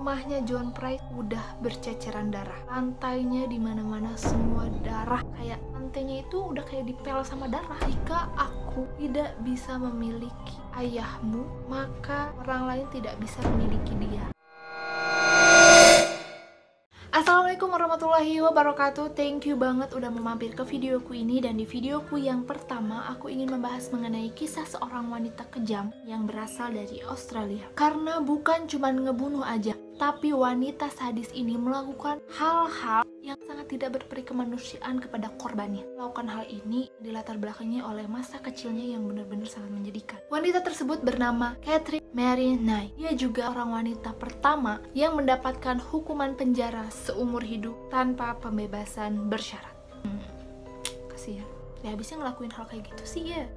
rumahnya John Price udah berceceran darah. Lantainya di mana-mana semua darah, kayak lantainya itu udah kayak dipel sama darah. Jika aku tidak bisa memiliki ayahmu, maka orang lain tidak bisa memiliki dia. Assalamualaikum warahmatullahi wabarakatuh. Thank you banget udah mampir ke videoku ini. Dan di videoku yang pertama, aku ingin membahas mengenai kisah seorang wanita kejam yang berasal dari Australia. Karena bukan cuma ngebunuh aja, tapi wanita sadis ini melakukan hal-hal yang sangat tidak berperi kemanusiaan kepada korbannya. Melakukan hal ini dilatar belakangi oleh masa kecilnya yang benar-benar sangat menjadikan. Wanita tersebut bernama Catherine Mary Knight. Dia juga orang wanita pertama yang mendapatkan hukuman penjara seumur hidup tanpa pembebasan bersyarat. Kasihan. Ya habisnya ngelakuin hal kayak gitu sih ya.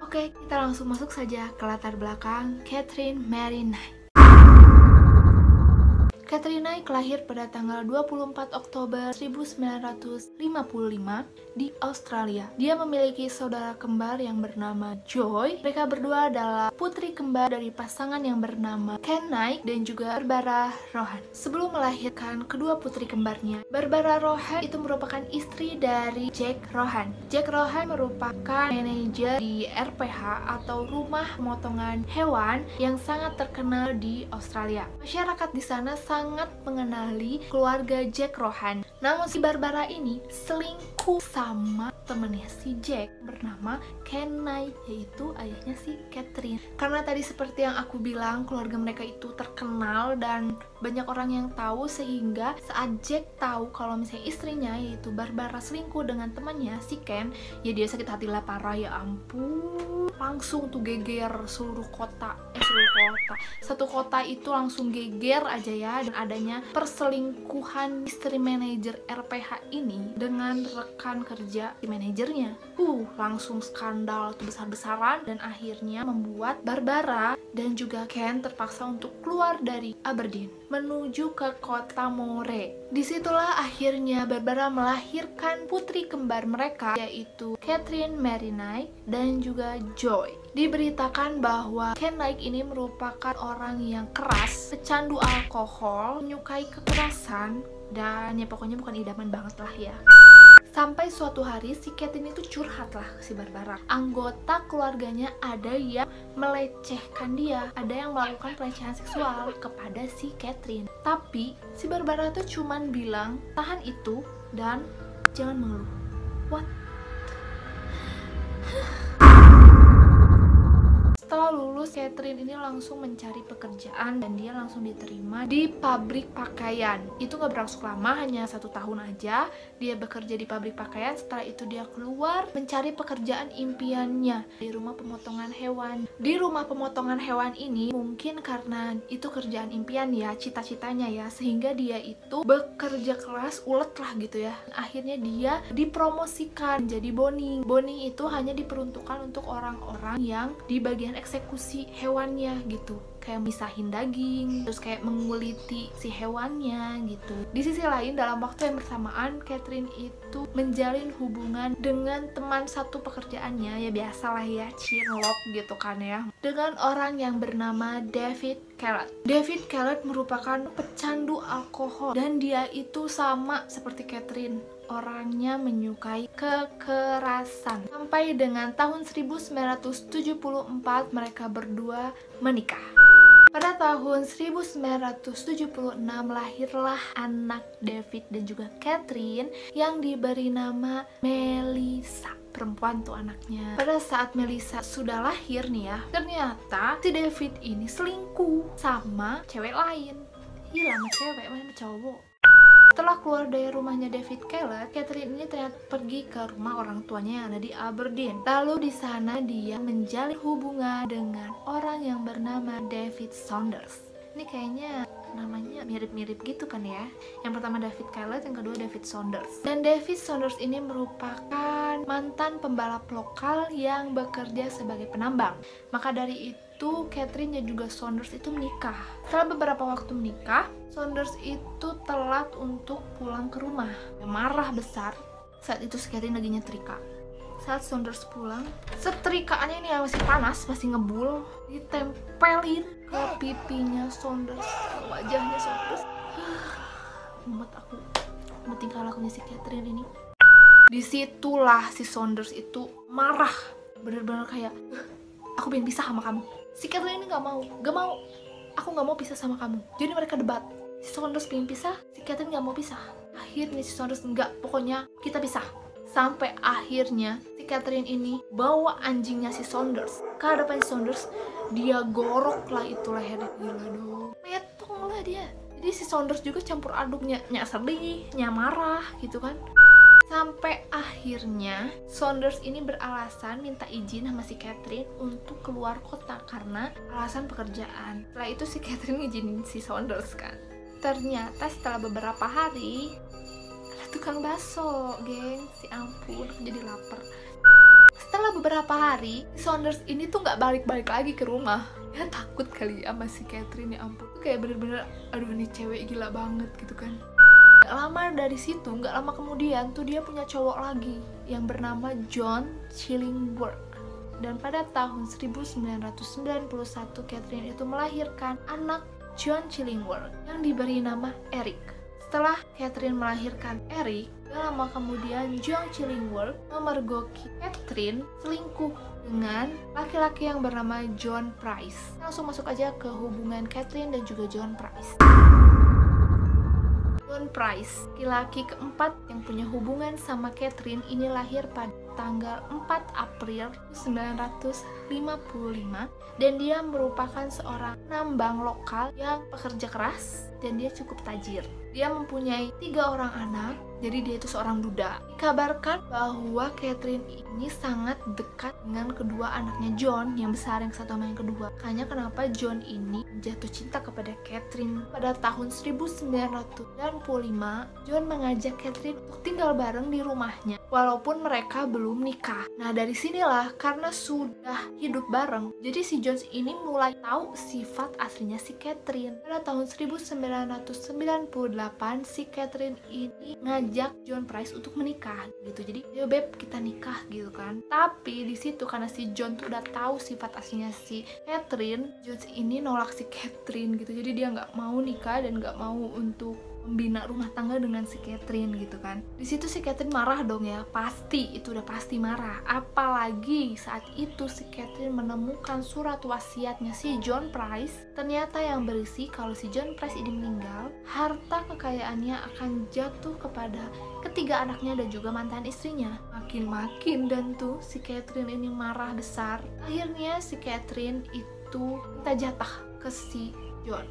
Oke, kita langsung masuk saja ke latar belakang Catherine Mary Knight. Catherine Knight lahir pada tanggal 24 Oktober 1955 di Australia. Dia memiliki saudara kembar yang bernama Joy. Mereka berdua adalah putri kembar dari pasangan yang bernama Ken Knight dan juga Barbara Rohan. Sebelum melahirkan kedua putri kembarnya, Barbara Rohan itu merupakan istri dari Jack Rohan. Jack Rohan merupakan manajer di RPH atau rumah pemotongan hewan yang sangat terkenal di Australia. Masyarakat di sana sangat mengenali keluarga Jack Rohan. Namun si Barbara ini selingkuh sama temennya si Jack bernama Ken Knight, yaitu ayahnya si Catherine. Karena tadi seperti yang aku bilang, keluarga mereka itu terkenal dan banyak orang yang tahu, sehingga saat Jack tahu kalau misalnya istrinya yaitu Barbara selingkuh dengan temannya si Ken, ya dia sakit hati lah parah, ya ampun. Langsung tuh geger seluruh kota. Satu kota itu langsung geger aja ya, dan adanya perselingkuhan istri manajer RPH ini dengan rekan kerja di manajernya. Langsung skandal tuh besar-besaran, dan akhirnya membuat Barbara dan juga Ken terpaksa untuk keluar dari Aberdeen menuju ke kota Moray. Disitulah akhirnya Barbara melahirkan putri kembar mereka, yaitu Catherine Mary Knight dan juga Joy. Diberitakan bahwa Ken Knight ini merupakan orang yang keras, pecandu alkohol, menyukai kekerasan, dan ya pokoknya bukan idaman banget lah ya. Sampai suatu hari si Catherine itu curhat lah ke si Barbara. Anggota keluarganya ada yang melecehkan dia, ada yang melakukan pelecehan seksual kepada si Catherine. Tapi si Barbara tuh cuman bilang, tahan itu dan jangan mengeluh. What? Setelah lulus, Catherine ini langsung mencari pekerjaan dan dia langsung diterima di pabrik pakaian. Itu gak berlangsung lama, hanya 1 tahun aja dia bekerja di pabrik pakaian. Setelah itu dia keluar mencari pekerjaan impiannya di rumah pemotongan hewan. Di rumah pemotongan hewan ini mungkin karena itu kerjaan impian ya, cita-citanya ya, sehingga dia itu bekerja keras, ulet lah gitu ya. Akhirnya dia dipromosikan jadi boning. Boning itu hanya diperuntukkan untuk orang-orang yang di bagian eksekusi hewannya gitu, kayak misahin daging, terus kayak menguliti si hewannya gitu. Di sisi lain, dalam waktu yang bersamaan, Catherine itu menjalin hubungan dengan teman satu pekerjaannya, ya biasalah ya, cinlok gitu kan ya, dengan orang yang bernama David Kellett. David Kellett merupakan pecandu alkohol dan dia itu sama seperti Catherine, orangnya menyukai kekerasan. Sampai dengan tahun 1974 mereka berdua menikah. Pada tahun 1976 lahirlah anak David dan juga Catherine yang diberi nama Melissa. Perempuan tuh anaknya. Pada saat Melissa sudah lahir nih ya, ternyata si David ini selingkuh sama cewek lain. Gila, sama cewek, sama cowok. Setelah keluar dari rumahnya David Kellett, Catherine ini ternyata pergi ke rumah orang tuanya yang ada di Aberdeen. Lalu di sana dia menjalin hubungan dengan orang yang bernama David Saunders. Ini kayaknya namanya mirip-mirip gitu kan ya. Yang pertama David Kellett, yang kedua David Saunders. Dan David Saunders ini merupakan mantan pembalap lokal yang bekerja sebagai penambang. Maka dari itu Catherine dan juga Saunders itu menikah. Setelah beberapa waktu menikah, Saunders itu telat untuk pulang ke rumah. Marah besar. Saat itu Catherine lagi nyetrika. saat Saunders pulang, setrikaannya ini yang masih panas, masih ngebul, ditempelin ke pipinya Saunders, ke wajahnya Saunders. Mumet aku, tingkah lakunya si Catherine ini. Disitulah si Saunders itu marah, bener-bener kayak, aku pengen pisah sama kamu. Si Catherine ini gak mau, aku gak mau pisah sama kamu. Jadi mereka debat, si Saunders pengen pisah, si Catherine gak mau pisah. Akhirnya si Saunders enggak, pokoknya kita pisah. Sampai akhirnya si Catherine ini bawa anjingnya si Saunders ke hadapan si Saunders, dia gorok lah itu lehernya. Gila dong, metong lah dia. Jadi si Saunders juga campur aduknya, sedih, marah gitu kan. Sampai akhirnya Saunders ini beralasan minta izin sama si Catherine untuk keluar kota karena alasan pekerjaan. Setelah itu si Catherine ngizinin si Saunders kan. Ternyata setelah beberapa hari ada tukang bakso, geng. Si ampun, aku jadi lapar. Setelah beberapa hari, Saunders ini tuh nggak balik-balik lagi ke rumah. Ya takut kali sama si Catherine, ya ampun. Tuh kayak bener-bener, aduh ini cewek gila banget gitu kan. Gak lama dari situ, gak lama kemudian tuh dia punya cowok lagi yang bernama John Chillingworth. Dan pada tahun 1991 Catherine itu melahirkan anak John Chillingworth yang diberi nama Eric. Setelah Catherine melahirkan Eric, gak lama kemudian John Chillingworth memergoki Catherine selingkuh dengan laki-laki yang bernama John Price. Langsung masuk aja ke hubungan Catherine dan juga John Price. John Price, laki-laki keempat yang punya hubungan sama Catherine, ini lahir pada tanggal 4 April 1955 dan dia merupakan seorang penambang lokal yang pekerja keras dan dia cukup tajir. Dia mempunyai 3 orang anak, jadi dia itu seorang duda. Dikabarkan bahwa Catherine ini sangat dekat dengan kedua anaknya John, yang besar, yang satu sama yang kedua. Makanya kenapa John ini jatuh cinta kepada Catherine. Pada tahun 1995, John mengajak Catherine untuk tinggal bareng di rumahnya, walaupun mereka belum nikah. Nah dari sinilah, karena sudah hidup bareng, jadi si John ini mulai tahu sifat aslinya si Catherine. Pada tahun 1998, si Catherine ini ngajak John Price untuk menikah gitu. Jadi, "Yo beb, kita nikah," gitu kan. Tapi di situ karena si John tuh udah tahu sifat aslinya si Catherine, John ini nolak si Catherine gitu. Jadi dia nggak mau nikah dan nggak mau untuk membina rumah tangga dengan si Catherine gitu kan. Di situ si Catherine marah dong ya, pasti itu udah pasti marah. Apalagi saat itu si Catherine menemukan surat wasiatnya si John Price. Ternyata yang berisi kalau si John Price ini meninggal, harta kekayaannya akan jatuh kepada ketiga anaknya dan juga mantan istrinya. Makin dan tuh si Catherine ini marah besar. Akhirnya si Catherine itu minta jatah ke si John.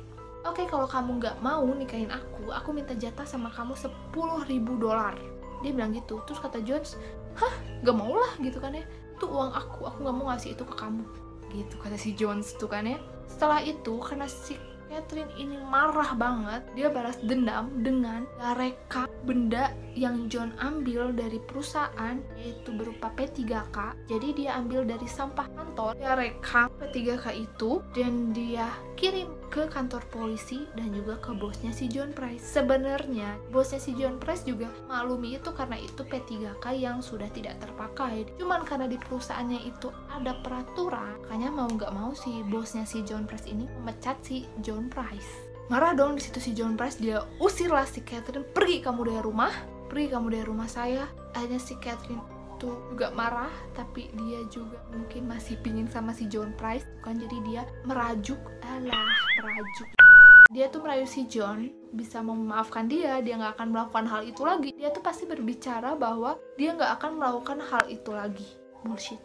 "Oke, kalau kamu nggak mau nikahin aku minta jatah sama kamu $10.000. Dia bilang gitu. Terus kata Jones, "Hah? Gak mau lah," gitu kan ya. "Itu uang aku nggak mau ngasih itu ke kamu," gitu kata si Jones tuh kan ya. Setelah itu, karena si Catherine ini marah banget, dia balas dendam dengan reka benda yang John ambil dari perusahaan, yaitu berupa P3K. Jadi dia ambil dari sampah kantor, dia rekam P3K itu dan dia kirim ke kantor polisi dan juga ke bosnya si John Price. Sebenarnya bosnya si John Price juga maklumi itu karena itu P3K yang sudah tidak terpakai. Cuman karena di perusahaannya itu ada peraturan, makanya mau nggak mau si bosnya si John Price ini memecat si John Price. Marah dong di situ si John Price, dia usirlah si Catherine, "Pergi kamu dari rumah saya." Akhirnya si Catherine tuh juga marah, tapi dia juga mungkin masih pingin sama si John Price kan, jadi dia merajuk. Dia tuh merayu si John bisa memaafkan dia nggak akan melakukan hal itu lagi. Dia tuh pasti berbicara bahwa dia nggak akan melakukan hal itu lagi. Bullshit.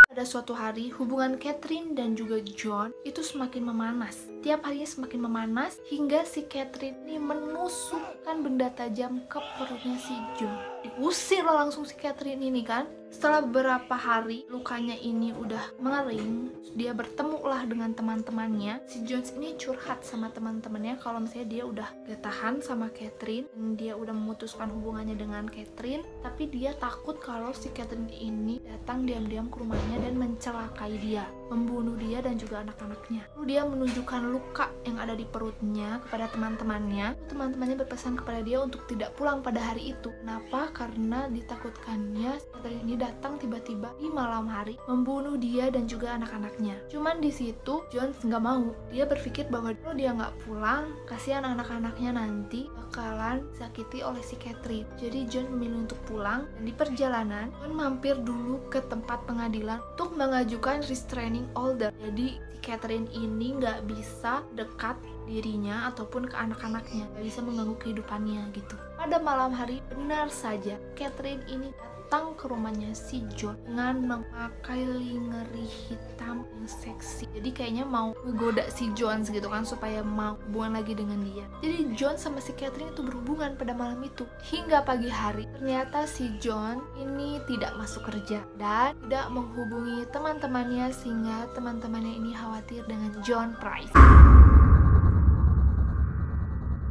Pada suatu hari, hubungan Catherine dan juga John itu semakin memanas. Tiap harinya semakin memanas hingga si Catherine ini menusukkan benda tajam ke perutnya si John. Diusir lah langsung si Catherine ini kan. Setelah beberapa hari lukanya ini udah mengering, dia bertemu lah dengan teman-temannya. Si Jones ini curhat sama teman-temannya kalau misalnya dia udah gak tahan sama Catherine dan dia udah memutuskan hubungannya dengan Catherine, tapi dia takut kalau si Catherine ini datang diam-diam ke rumahnya dan mencelakai dia. membunuh dia dan juga anak-anaknya. Lalu dia menunjukkan luka yang ada di perutnya kepada teman-temannya. Teman-temannya berpesan kepada dia untuk tidak pulang pada hari itu. Kenapa? Karena ditakutkannya Catherine ini datang tiba-tiba di malam hari membunuh dia dan juga anak-anaknya. Cuman di situ Jones nggak mau. Dia berpikir bahwa kalau dia nggak pulang, kasihan anak-anaknya nanti bakalan sakiti oleh si Catherine. Jadi John memilih untuk pulang, dan di perjalanan John mampir dulu ke tempat pengadilan untuk mengajukan restraining order. Jadi si Catherine ini nggak bisa dekat dirinya ataupun ke anak-anaknya, nggak bisa mengganggu kehidupannya gitu. Pada malam hari, benar saja Catherine ini datang ke rumahnya si John dengan memakai lingerie hitam yang seksi. Jadi kayaknya mau ngegoda si John gitu kan, supaya mau hubungan lagi dengan dia. Jadi John sama si Catherine itu berhubungan pada malam itu. Hingga pagi hari, ternyata si John ini tidak masuk kerja dan tidak menghubungi teman-temannya, sehingga teman-temannya ini khawatir dengan John Price.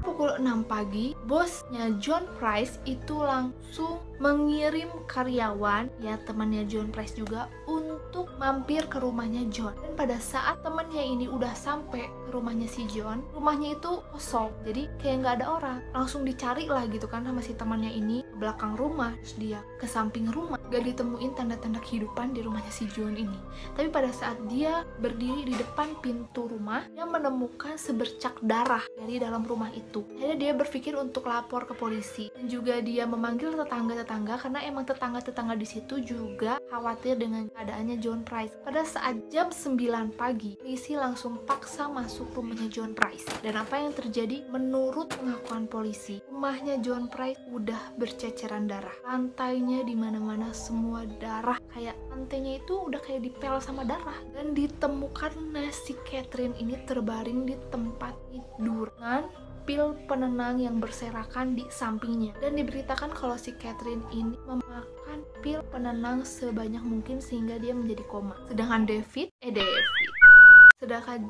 Pukul 6 pagi, bosnya John Price itu langsung mengirim karyawan, ya temannya John Price juga, untuk mampir ke rumahnya John. Dan pada saat temannya ini udah sampai ke rumahnya si John, rumahnya itu kosong, jadi kayak nggak ada orang. Langsung dicari lah gitu kan sama si temannya ini ke belakang rumah, terus dia ke samping rumah, gak ditemuin tanda-tanda kehidupan di rumahnya si John ini. Tapi pada saat dia berdiri di depan pintu rumah, dia menemukan sebercak darah dari dalam rumah itu. Akhirnya dia berpikir untuk lapor ke polisi, dan juga dia memanggil tetangga-tetangga karena emang tetangga-tetangga di situ juga khawatir dengan keadaannya John Price. Pada saat jam 9 pagi, polisi langsung paksa masuk rumahnya John Price. Dan apa yang terjadi? Menurut pengakuan polisi, rumahnya John Price udah berceceran darah. Lantainya di mana-mana semua darah, kayak lantainya itu udah kayak dipel sama darah. Dan ditemukan si Catherine ini terbaring di tempat tidur dengan pil penenang yang berserakan di sampingnya. Dan diberitakan kalau si Catherine ini memakan pil penenang sebanyak mungkin sehingga dia menjadi koma. Sedangkan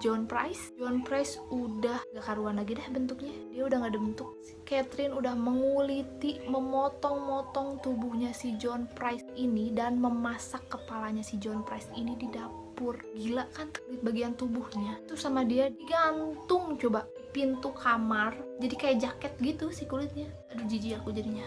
John Price udah gak karuan lagi deh bentuknya. Dia udah gak ada bentuk. Si Catherine udah menguliti, memotong-motong tubuhnya si John Price ini dan memasak kepalanya si John Price ini di dapur. Gila kan di bagian tubuhnya. Terus sama dia digantung coba pintu kamar, jadi kayak jaket gitu sih kulitnya. Aduh jijik aku jadinya.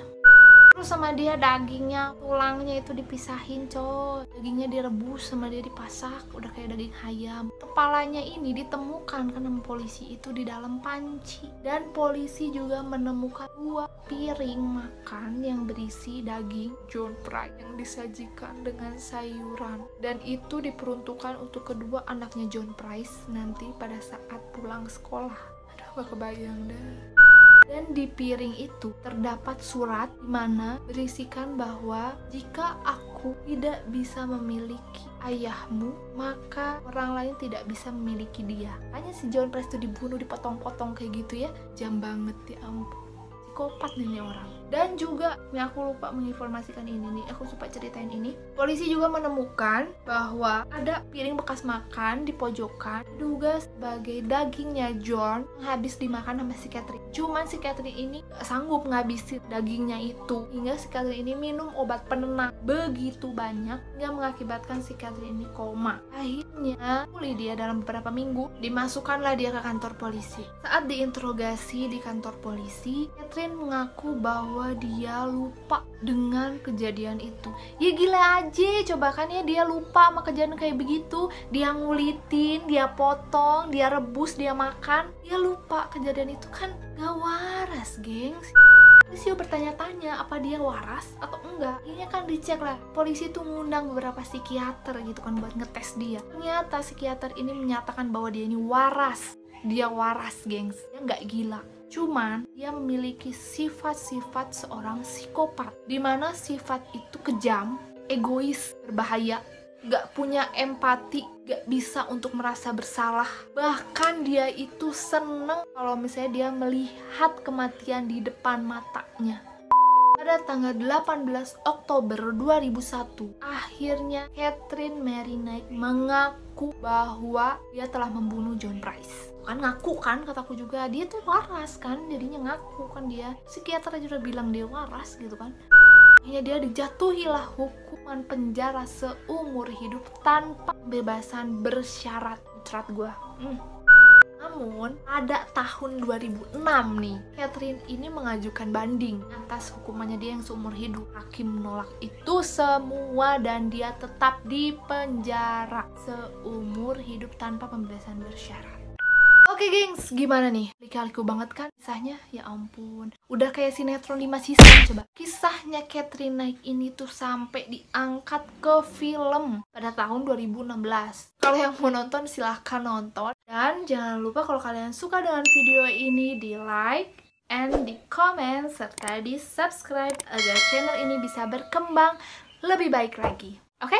Terus sama dia dagingnya, tulangnya itu dipisahin coy, dagingnya direbus sama dia dipasak, udah kayak daging ayam. Kepalanya ini ditemukan kan sama polisi itu di dalam panci. Dan polisi juga menemukan 2 piring makan yang berisi daging John Price yang disajikan dengan sayuran. Dan itu diperuntukkan untuk kedua anaknya John Price nanti pada saat pulang sekolah. Gak kebayang dah. Dan di piring itu terdapat surat di mana berisikan bahwa jika aku tidak bisa memiliki ayahmu, maka orang lain tidak bisa memiliki dia. Hanya si John Price itu dibunuh, dipotong-potong kayak gitu ya. Jam banget ya ampun. Psikopat nih orang. Dan juga, aku lupa menginformasikan ini nih, aku lupa ceritain ini. Polisi juga menemukan bahwa ada piring bekas makan di pojokan, diduga sebagai dagingnya John yang habis dimakan sama si Catherine. Cuman si Catherine ini gak sanggup ngabisin dagingnya itu, hingga si Catherine ini minum obat penenang begitu banyak hingga mengakibatkan si Catherine ini koma. Akhirnya pulih dia dalam beberapa minggu, dimasukkanlah dia ke kantor polisi. Saat diinterogasi di kantor polisi, Catherine mengaku bahwa dia lupa dengan kejadian itu. Ya gila aja, coba kan ya dia lupa sama kejadian kayak begitu. Dia ngulitin, dia potong, dia rebus, dia makan. Dia lupa kejadian itu kan gak waras, gengs. Polisi bertanya-tanya apa dia waras atau enggak. Ini kan dicek lah. Polisi tuh ngundang beberapa psikiater gitu kan buat ngetes dia. Ternyata psikiater ini menyatakan bahwa dia ini waras. Dia waras, gengs. Dia nggak gila. Cuman dia memiliki sifat-sifat seorang psikopat, dimana sifat itu kejam, egois, berbahaya, gak punya empati, gak bisa untuk merasa bersalah. Bahkan dia itu seneng kalau misalnya dia melihat kematian di depan matanya. Pada tanggal 18 Oktober 2001, akhirnya Catherine Mary Knight mengaku bahwa dia telah membunuh John Price. Kan ngaku kan, kataku juga, dia tuh waras kan, jadinya ngaku kan dia. Psikiater aja udah bilang dia waras gitu kan. Akhirnya dia dijatuhilah hukuman penjara seumur hidup tanpa pembebasan bersyarat. Cerat gue. Namun, pada tahun 2006 nih, Catherine ini mengajukan banding atas hukumannya dia yang seumur hidup. Hakim menolak itu semua dan dia tetap di penjara seumur hidup tanpa pembebasan bersyarat. Oke gengs, gimana nih? Liku-liku banget kan kisahnya? Ya ampun, udah kayak sinetron 5 season coba. Kisahnya Catherine Knight ini tuh sampai diangkat ke film pada tahun 2016. Kalau yang mau nonton silahkan nonton. Dan jangan lupa kalau kalian suka dengan video ini, di like and di comment serta di subscribe agar channel ini bisa berkembang lebih baik lagi. Oke?